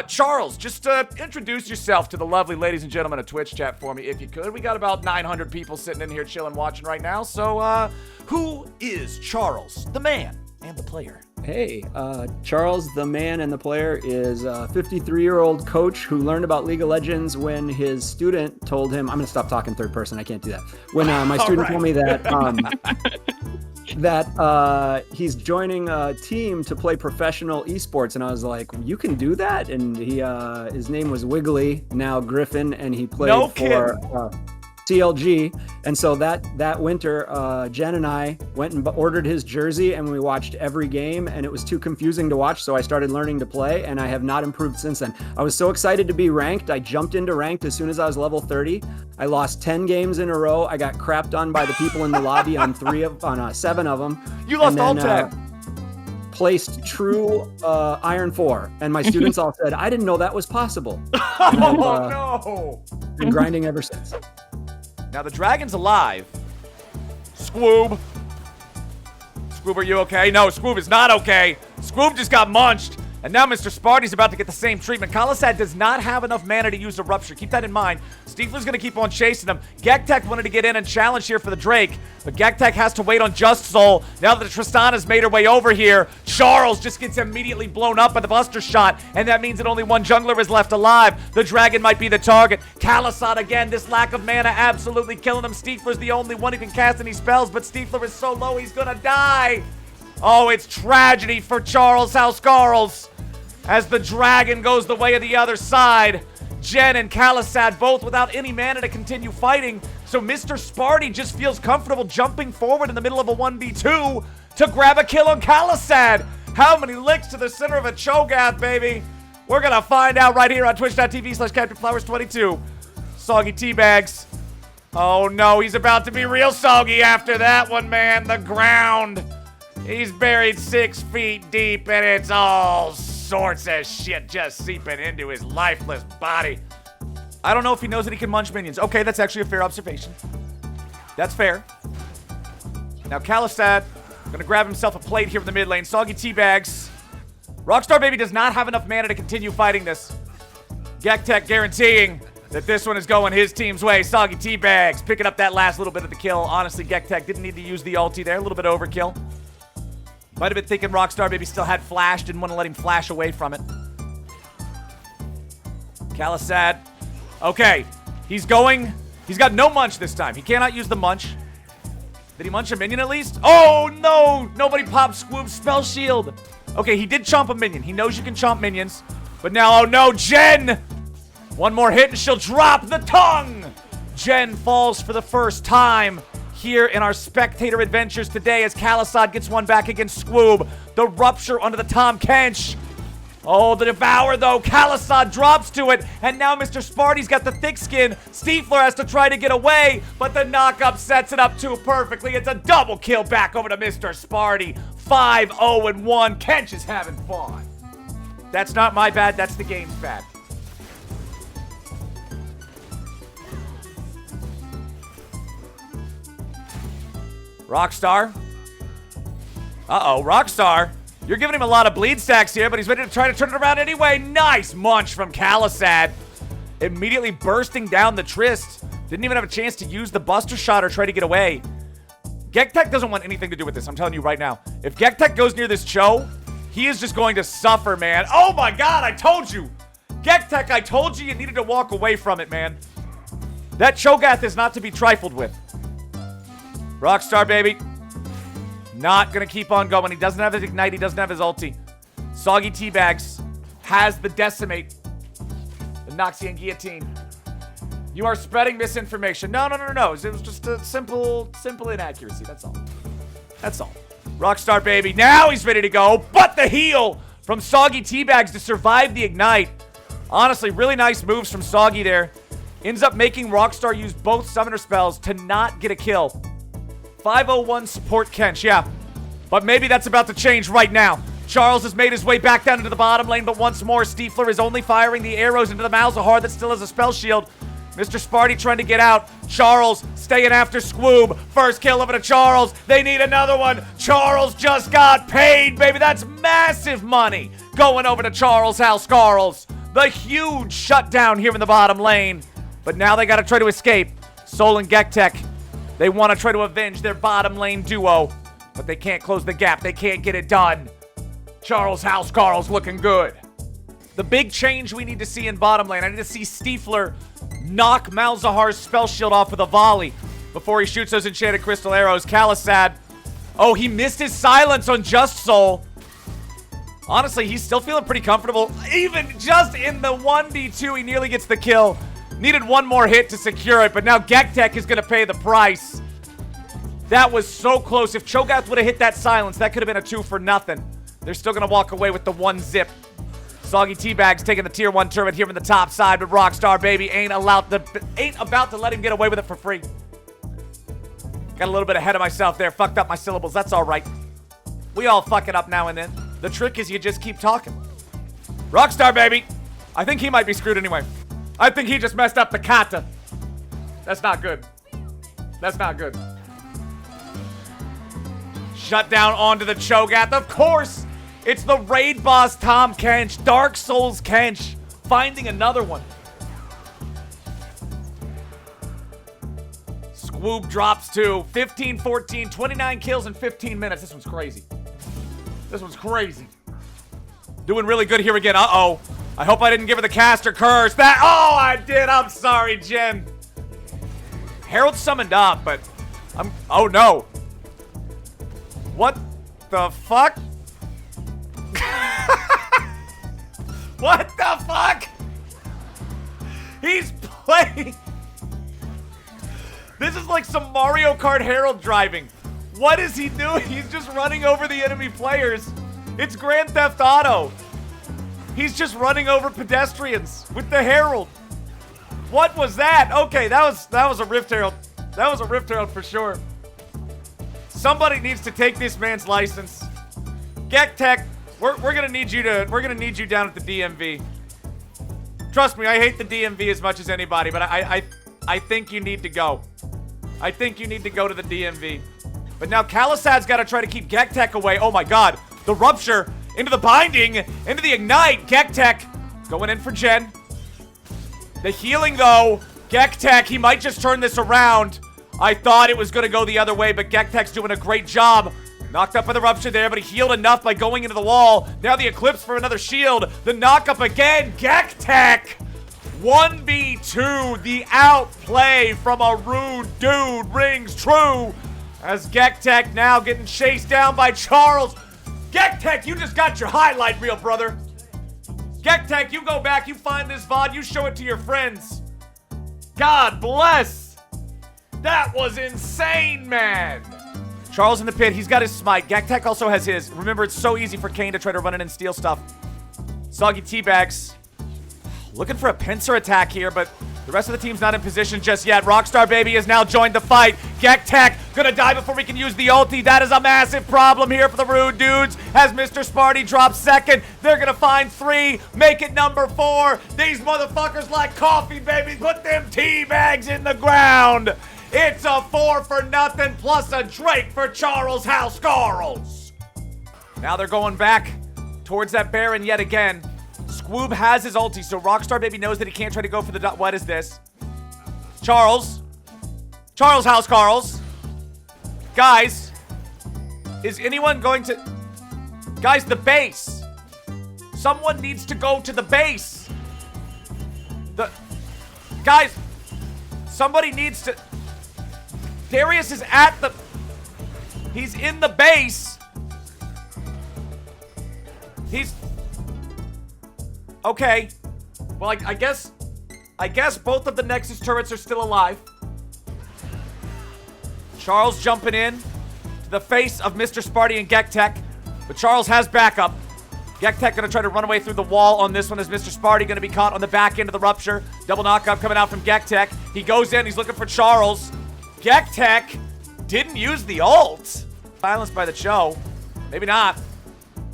Charles, just introduce yourself to the lovely ladies and gentlemen of Twitch chat for me, if you could. We got about 900 people sitting in here chilling, watching right now. So, who is Charles, the man and the player? Hey, Charles, the man and the player, is a 53-year-old coach who learned about League of Legends when his student told him, I'm going to stop talking third person, I can't do that. When my student told me that he's joining a team to play professional esports, and I was like, you can do that? And his name was Wiggly, now Griffin, and he played for CLG. And so that winter, Jen and I went and ordered his jersey, and we watched every game, and it was too confusing to watch, so I started learning to play, and I have not improved since then. I was so excited to be ranked. I jumped into ranked as soon as I was level 30. I lost 10 games in a row. I got crapped on by the people in the lobby on 7 of them. You lost all 10. Placed true Iron 4, and my students all said, I didn't know that was possible. No! Been grinding ever since. Now the dragon's alive. Squoob. Squoob, are you okay? No, Squoob is not okay. Squoob just got munched. And now Mr. Sparty's about to get the same treatment. Kalasad does not have enough mana to use a Rupture. Keep that in mind. Stiefler's going to keep on chasing him. Gektek wanted to get in and challenge here for the Drake, but Gektek has to wait on Just Soul. Now that Tristana's made her way over here, Charles just gets immediately blown up by the Buster Shot, and that means that only one jungler is left alive. The dragon might be the target. Kalasad again, this lack of mana absolutely killing him. Stiefler's the only one who can cast any spells, but Stiefler is so low he's going to die. Oh, it's tragedy for Charles Housecarls as the dragon goes the way of the other side. Jen and Kalasad both without any mana to continue fighting, so Mr. Sparty just feels comfortable jumping forward in the middle of a 1v2 to grab a kill on Kalasad. How many licks to the center of a Cho'Gath, baby? We're gonna find out right here on twitch.tv/CaptainFlowers22. Soggy teabags. Oh no, he's about to be real soggy after that one, man. The ground. He's buried 6 feet deep, and it's all sorts of shit just seeping into his lifeless body. I don't know if he knows that he can munch minions. Okay, that's actually a fair observation. That's fair. Now Kalasad gonna grab himself a plate here in the mid lane. Soggy teabags. Rockstar Baby does not have enough mana to continue fighting this. Gektek guaranteeing that this one is going his team's way. Soggy teabags picking up that last little bit of the kill. Honestly, Gektek didn't need to use the ulti there. A little bit overkill. Might have been thinking Rockstar Baby still had flash. Didn't want to let him flash away from it. Kalasad. Okay. He's got no munch this time. He cannot use the munch. Did he munch a minion at least? Oh, no. Nobody popped Squoob's spell shield. Okay, he did chomp a minion. He knows you can chomp minions. But now, oh no, Jen. One more hit and she'll drop the tongue. Jen falls for the first time here in our spectator adventures today as Kalasad gets one back against Squoob. The Rupture onto the Tom Kench. Oh, the Devour, though. Kalasad drops to it, and now Mr. Sparty's got the thick skin. Stiefler has to try to get away, but the knock-up sets it up too perfectly. It's a double kill back over to Mr. Sparty. 5-0-1. Kench is having fun. That's not my bad. That's the game's bad. Rockstar. Uh-oh, Rockstar. You're giving him a lot of bleed stacks here, but he's ready to try to turn it around anyway. Nice munch from Kalasad. Immediately bursting down the Trist. Didn't even have a chance to use the Buster Shot or try to get away. Gektek doesn't want anything to do with this, I'm telling you right now. If Gektek goes near this Cho, he is just going to suffer, man. Oh my god, I told you. Gektek, I told you needed to walk away from it, man. That Cho'Gath is not to be trifled with. Rockstar Baby. Not gonna keep on going. He doesn't have his Ignite. He doesn't have his ulti. Soggy Teabags has the Decimate. The Noxian Guillotine. You are spreading misinformation. No. It was just a simple inaccuracy. That's all. That's all. Rockstar Baby. Now he's ready to go. But the heal from Soggy Teabags to survive the Ignite. Honestly, really nice moves from Soggy there. Ends up making Rockstar use both summoner spells to not get a kill. 501 support Kench, yeah. But maybe that's about to change right now. Charles has made his way back down into the bottom lane, but once more, Stiefler is only firing the arrows into the Malzahar that still has a spell shield. Mr. Sparty trying to get out. Charles staying after Squoob. First kill over to Charles. They need another one. Charles just got paid, baby. That's massive money going over to Charles Housecarls. The huge shutdown here in the bottom lane. But now they got to try to escape. Sol and Gektek, they want to try to avenge their bottom lane duo. But they can't close the gap. They can't get it done. Charles Housecarl's looking good. The big change we need to see in bottom lane, I need to see Stiefler knock Malzahar's spell shield off with a volley before he shoots those enchanted crystal arrows. CASTED, oh, he missed his silence on Just Soul. Honestly, he's still feeling pretty comfortable. Even just in the 1v2, he nearly gets the kill. Needed one more hit to secure it, but now Gektek is going to pay the price. That was so close. If Cho'Gath would have hit that silence, that could have been a 2 for nothing. They're still going to walk away with the 1 zip. Soggy Teabag's taking the tier 1 turret here from the top side, but Rockstar Baby ain't about to let him get away with it for free. Got a little bit ahead of myself there. Fucked up my syllables. That's all right. We all fuck it up now and then. The trick is you just keep talking. Rockstar Baby. I think he might be screwed anyway. I think he just messed up the kata. That's not good. That's not good. Shut down onto the Cho'Gath. Of course, it's the raid boss Tom Kench. Dark Souls Kench. Finding another one. Squoob drops to 15, 14, 29 kills in 15 minutes. This one's crazy. This one's crazy. Doing really good here again. Uh-oh. I hope I didn't give her the caster curse. Oh, I did. I'm sorry, Jen. Herald summoned up, but oh no. What the fuck? What the fuck? He's playing. This is like some Mario Kart Herald driving. What is he doing? He's just running over the enemy players. It's Grand Theft Auto. He's just running over pedestrians with the Herald. What was that? Okay, that was a Rift Herald. That was a Rift Herald for sure. Somebody needs to take this man's license. Gektek, we're gonna need you down at the DMV. Trust me, I hate the DMV as much as anybody, but I think you need to go. I think you need to go to the DMV. But now Calisad's got to try to keep Gektek away. Oh my god. The rupture into the binding, into the ignite. Gektek going in for Jen. The healing though. Gektek, he might just turn this around. I thought it was going to go the other way, but Gektek's doing a great job. Knocked up by the rupture there, but he healed enough by going into the wall. Now the eclipse for another shield. The knock up again. Gektek. 1v2. The outplay from a rude dude rings true. As Gektek now getting chased down by Charles. Gektek, you just got your highlight reel, brother. Gektek, you go back, you find this VOD, you show it to your friends. God bless. That was insane, man. Charles in the pit, he's got his smite. Gektek also has his. Remember, it's so easy for Kane to try to run in and steal stuff. Soggy Teabags. Looking for a pincer attack here, but the rest of the team's not in position just yet. Rockstar Baby has now joined the fight. Gektek gonna die before we can use the ulti. That is a massive problem here for the Rude Dudes. As Mr. Sparty drops second, they're gonna find 3, make it number 4. These motherfuckers like coffee, baby. Put them tea bags in the ground. It's a 4 for nothing plus a Drake for Charles Housecarls. Now they're going back towards that Baron yet again. Squoob has his ulti, so Rockstar Baby knows that he can't try to go for the what is this? Charles Housecarls. Guys, is anyone going to... Guys, the base. Someone needs to go to the base. Guys, somebody needs to... Darius is at the... He's in the base. He's... Okay. Well, I guess both of the Nexus turrets are still alive. Charles jumping in to the face of Mr. Sparty and Gektek. But Charles has backup. Gektek gonna try to run away through the wall on this one as Mr. Sparty gonna be caught on the back end of the rupture. Double knockup coming out from Gektek. He goes in, he's looking for Charles. Gektek didn't use the ult. Silenced by the Cho. Maybe not.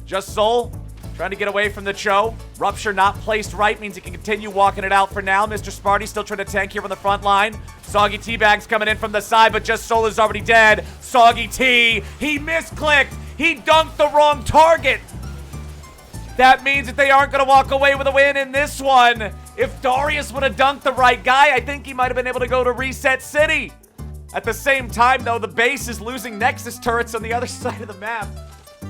Just Soul trying to get away from the Cho. Rupture not placed right means he can continue walking it out for now. Mr. Sparty still trying to tank here from the front line. Soggy Teabag's coming in from the side, but Just Soul is already dead. Soggy T, he misclicked. He dunked the wrong target. That means that they aren't going to walk away with a win in this one. If Darius would have dunked the right guy, I think he might have been able to go to Reset City. At the same time, though, the base is losing Nexus turrets on the other side of the map.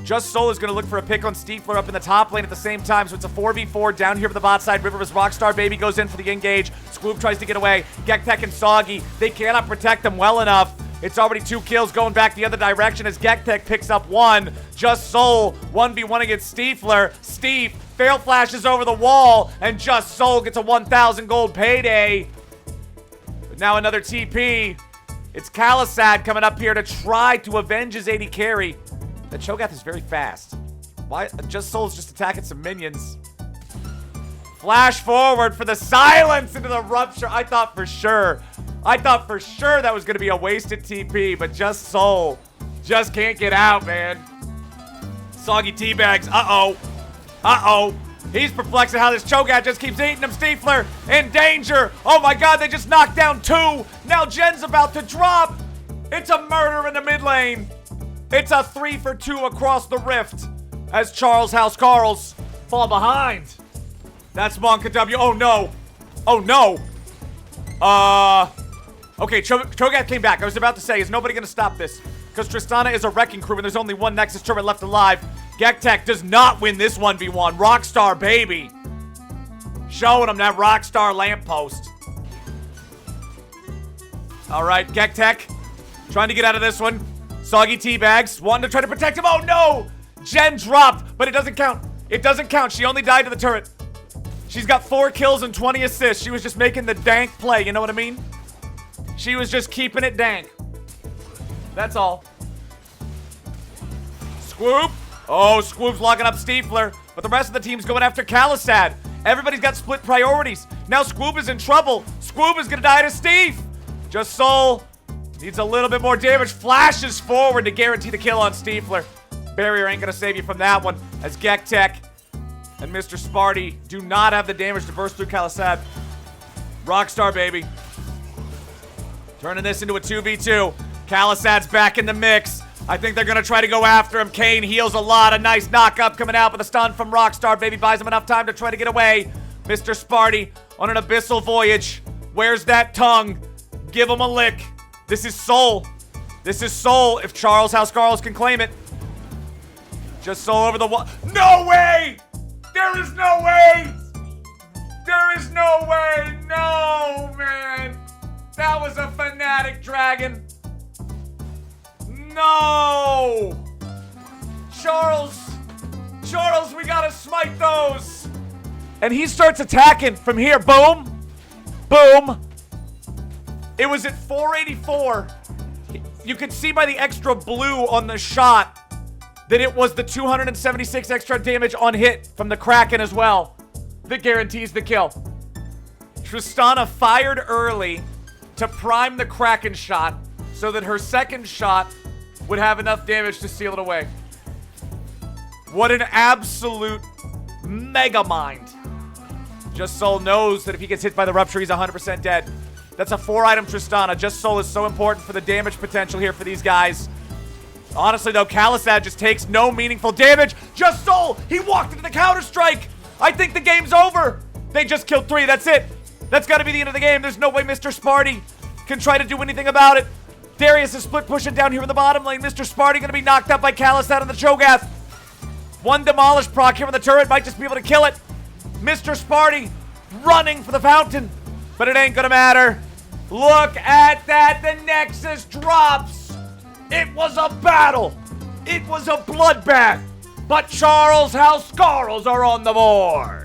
Just Soul is going to look for a pick on Stiefler up in the top lane at the same time, so it's a 4v4 down here for the bot side. River's Rockstar Baby goes in for the engage. Squoob tries to get away. Gektek and Soggy, they cannot protect them well enough. It's already 2 kills going back the other direction as Gektek picks up 1. Just Soul, 1v1 against Stiefler. Steve fail flashes over the wall, and Just Soul gets a 1,000 gold payday. But now another TP. It's CASTED coming up here to try to avenge his AD carry. The Cho'Gath is very fast. Why? Just Soul's just attacking some minions. Flash forward for the silence into the rupture. I thought for sure that was going to be a wasted TP, but Just Soul just can't get out, man. Soggy teabags. Uh-oh. Uh-oh. He's perplexed at how this Cho'Gath just keeps eating him. Stiefler in danger. Oh my god, they just knocked down 2. Now Jen's about to drop. It's a murder in the mid lane. It's a 3 for 2 across the rift as Charles House Carls fall behind. That's Monka W. Oh no. Oh no. Okay, Cho'Gath came back. I was about to say, is nobody going to stop this? Because Tristana is a wrecking crew and there's only 1 Nexus turret left alive. Gektek does not win this 1v1. Rockstar Baby. Showing him that Rockstar lamppost. Alright, Gektek trying to get out of this one. Soggy teabags, wanting to try to protect him. Oh no! Jen dropped, but it doesn't count. It doesn't count. She only died to the turret. She's got 4 kills and 20 assists. She was just making the dank play, you know what I mean? She was just keeping it dank. That's all. Squoob. Oh, Squoob's locking up Stiefler, but the rest of the team's going after CASTED. Everybody's got split priorities. Now Squoob is in trouble. Squoob is gonna die to Steve. Just Soul needs a little bit more damage. Flashes forward to guarantee the kill on Stiefler. Barrier ain't gonna save you from that one, as Gektek and Mr. Sparty do not have the damage to burst through CASTED. Rockstar Baby. Turning this into a 2v2. CASTED's back in the mix. I think they're gonna try to go after him. Kane heals a lot. A nice knock-up coming out with a stun from Rockstar Baby. Buys him enough time to try to get away. Mr. Sparty on an abyssal voyage. Where's that tongue? Give him a lick. This is Soul. This is Soul if Charles House Carls can claim it. Just Soul over the wall. No way! There is no way! There is no way! No, man! That was a Fnatic Dragon. No! Charles, we gotta smite those. And he starts attacking from here. Boom. Boom. It was at 484. You can see by the extra blue on the shot that it was the 276 extra damage on hit from the Kraken as well that guarantees the kill. Tristana fired early to prime the Kraken shot so that her second shot would have enough damage to seal it away. What an absolute mega mind. Just Soul knows that if he gets hit by the rupture, he's 100% dead. That's a 4-item Tristana. Just Soul is so important for the damage potential here for these guys. Honestly, though, CASTED just takes no meaningful damage. Just Soul, he walked into the counter-strike. I think the game's over. They just killed 3. That's it. That's got to be the end of the game. There's no way Mr. Sparty can try to do anything about it. Darius is split pushing down here in the bottom lane. Mr. Sparty going to be knocked up by CASTED on the Cho'Gath. 1 demolish proc here on the turret. Might just be able to kill it. Mr. Sparty running for the fountain. But it ain't going to matter. Look at that. The Nexus drops. It was a battle. It was a bloodbath. But Charles House Carls are on the board.